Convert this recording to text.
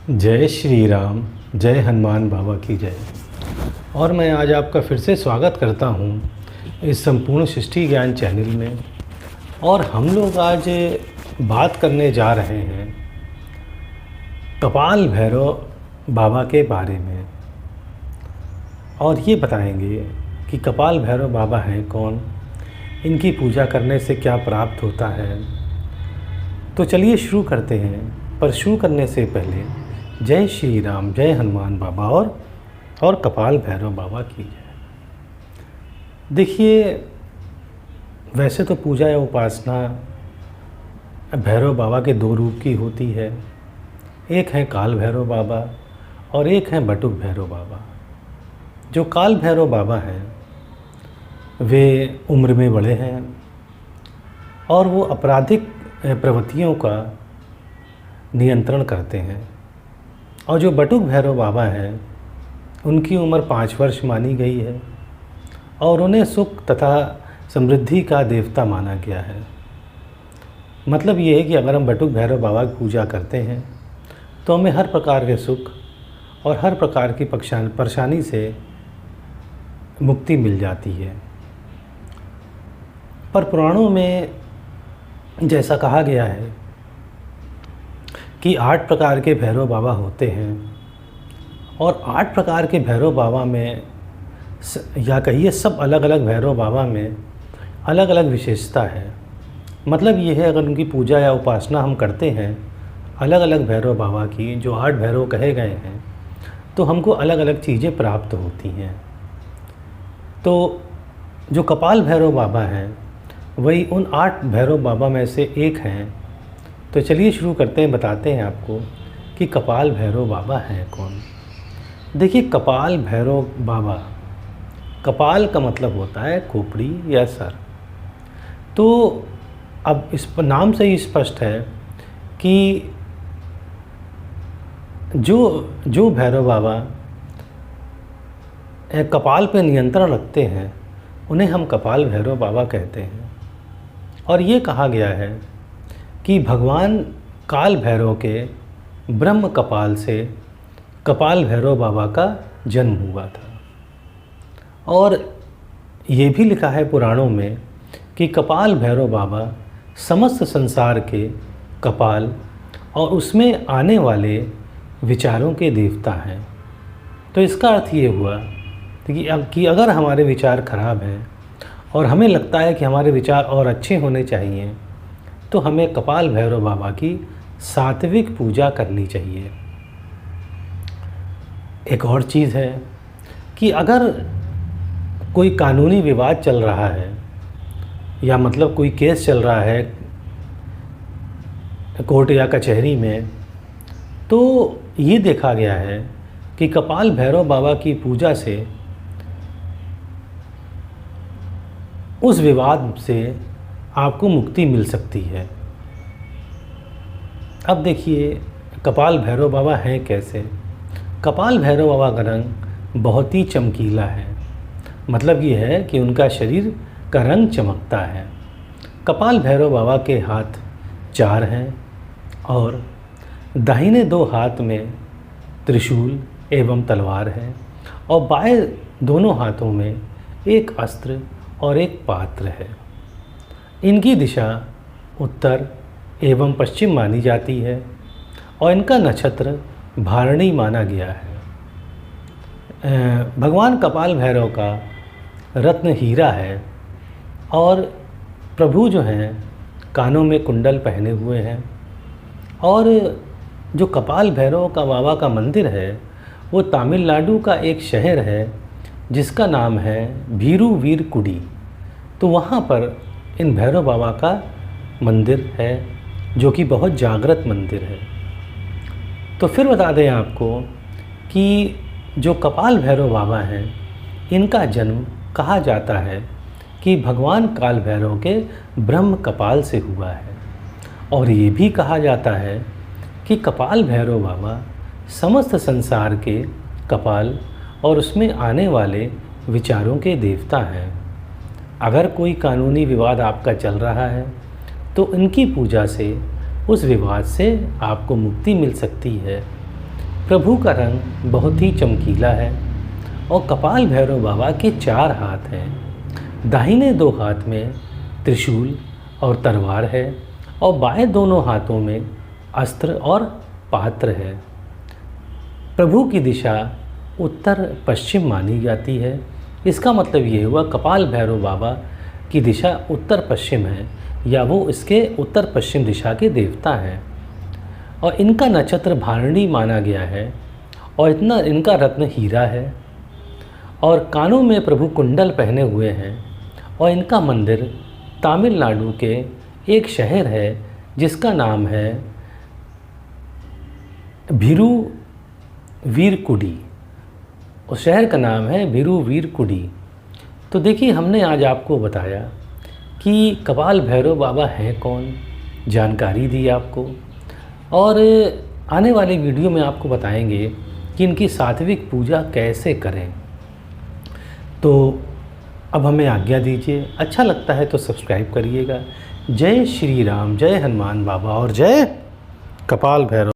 जय श्री राम, जय हनुमान बाबा की जय। और मैं आज आपका फिर से स्वागत करता हूँ इस संपूर्ण सृष्टि ज्ञान चैनल में। और हम लोग आज बात करने जा रहे हैं कपाल भैरव बाबा के बारे में, और ये बताएंगे कि कपाल भैरव बाबा हैं कौन, इनकी पूजा करने से क्या प्राप्त होता है। तो चलिए शुरू करते हैं, पर शुरू करने से पहले जय श्री राम, जय हनुमान बाबा और कपाल भैरव बाबा की जय। देखिए, वैसे तो पूजा या उपासना भैरव बाबा के दो रूप की होती है। एक है काल भैरव बाबा और एक है बटुक भैरव बाबा। जो काल भैरव बाबा हैं वे उम्र में बड़े हैं और वो आपराधिक प्रवृत्तियों का नियंत्रण करते हैं। और जो बटुक भैरव बाबा हैं उनकी उम्र 5 वर्ष मानी गई है और उन्हें सुख तथा समृद्धि का देवता माना गया है। मतलब ये है कि अगर हम बटुक भैरव बाबा की पूजा करते हैं तो हमें हर प्रकार के सुख और हर प्रकार की परेशानी से मुक्ति मिल जाती है। पर पुराणों में जैसा कहा गया है कि 8 प्रकार के भैरव बाबा होते हैं और 8 प्रकार के भैरव बाबा में या कहिए सब अलग अलग भैरव बाबा में अलग अलग विशेषता है। मतलब ये है, अगर उनकी पूजा या उपासना हम करते हैं अलग अलग भैरव बाबा की, जो 8 भैरव कहे गए हैं, तो हमको अलग अलग चीज़ें प्राप्त होती हैं। तो जो कपाल भैरव बाबा हैं वही उन 8 भैरव बाबा में से एक हैं। तो चलिए शुरू करते हैं, बताते हैं आपको कि कपाल भैरव बाबा हैं कौन। देखिए, कपाल भैरव बाबा, कपाल का मतलब होता है खोपड़ी या सर। तो अब इस नाम से ही स्पष्ट है कि जो भैरव बाबा कपाल पे नियंत्रण रखते हैं उन्हें हम कपाल भैरव बाबा कहते हैं। और ये कहा गया है कि भगवान काल भैरव के ब्रह्म कपाल से कपाल भैरव बाबा का जन्म हुआ था। और ये भी लिखा है पुराणों में कि कपाल भैरव बाबा समस्त संसार के कपाल और उसमें आने वाले विचारों के देवता हैं। तो इसका अर्थ ये हुआ कि अगर हमारे विचार खराब हैं और हमें लगता है कि हमारे विचार और अच्छे होने चाहिए, तो हमें कपाल भैरव बाबा की सात्विक पूजा करनी चाहिए। एक और चीज़ है कि अगर कोई कानूनी विवाद चल रहा है या मतलब कोई केस चल रहा है कोर्ट या कचहरी में, तो ये देखा गया है कि कपाल भैरव बाबा की पूजा से उस विवाद से आपको मुक्ति मिल सकती है। अब देखिए, कपाल भैरव बाबा हैं कैसे। कपाल भैरव बाबा का रंग बहुत ही चमकीला है। मतलब ये है कि उनका शरीर का रंग चमकता है। कपाल भैरव बाबा के हाथ 4 हैं और दाहिने 2 हाथ में त्रिशूल एवं तलवार है और बाएं दोनों हाथों में एक अस्त्र और एक पात्र है। इनकी दिशा उत्तर एवं पश्चिम मानी जाती है और इनका नक्षत्र भारणी माना गया है। भगवान कपाल भैरव का रत्न हीरा है और प्रभु जो हैं कानों में कुंडल पहने हुए हैं। और जो कपाल भैरव का बाबा का मंदिर है वो तमिलनाडु का एक शहर है जिसका नाम है भीरुवीरकुडी। तो वहाँ पर इन भैरव बाबा का मंदिर है जो कि बहुत जागृत मंदिर है। तो फिर बता दें आपको कि जो कपाल भैरव बाबा हैं इनका जन्म कहा जाता है कि भगवान काल भैरव के ब्रह्म कपाल से हुआ है। और ये भी कहा जाता है कि कपाल भैरव बाबा समस्त संसार के कपाल और उसमें आने वाले विचारों के देवता हैं। अगर कोई कानूनी विवाद आपका चल रहा है तो इनकी पूजा से उस विवाद से आपको मुक्ति मिल सकती है। प्रभु का रंग बहुत ही चमकीला है और कपाल भैरव बाबा के 4 हाथ हैं। दाहिने 2 हाथ में त्रिशूल और तलवार है और बाएं दोनों हाथों में अस्त्र और पात्र है। प्रभु की दिशा उत्तर पश्चिम मानी जाती है। इसका मतलब ये हुआ कपाल भैरव बाबा की दिशा उत्तर पश्चिम है, या वो इसके उत्तर पश्चिम दिशा के देवता हैं। और इनका नक्षत्र भारणी माना गया है और इनका रत्न हीरा है और कानों में प्रभु कुंडल पहने हुए हैं। और इनका मंदिर तमिलनाडु के एक शहर है जिसका नाम है भिरुवीरकुडी। उस शहर का नाम है भिरुवीरकुडी। तो देखिए, हमने आज आपको बताया कि कपाल भैरव बाबा हैं कौन, जानकारी दी आपको, और आने वाली वीडियो में आपको बताएंगे कि इनकी सात्विक पूजा कैसे करें। तो अब हमें आज्ञा दीजिए। अच्छा लगता है तो सब्सक्राइब करिएगा। जय श्री राम, जय हनुमान बाबा और जय कपाल भैरव।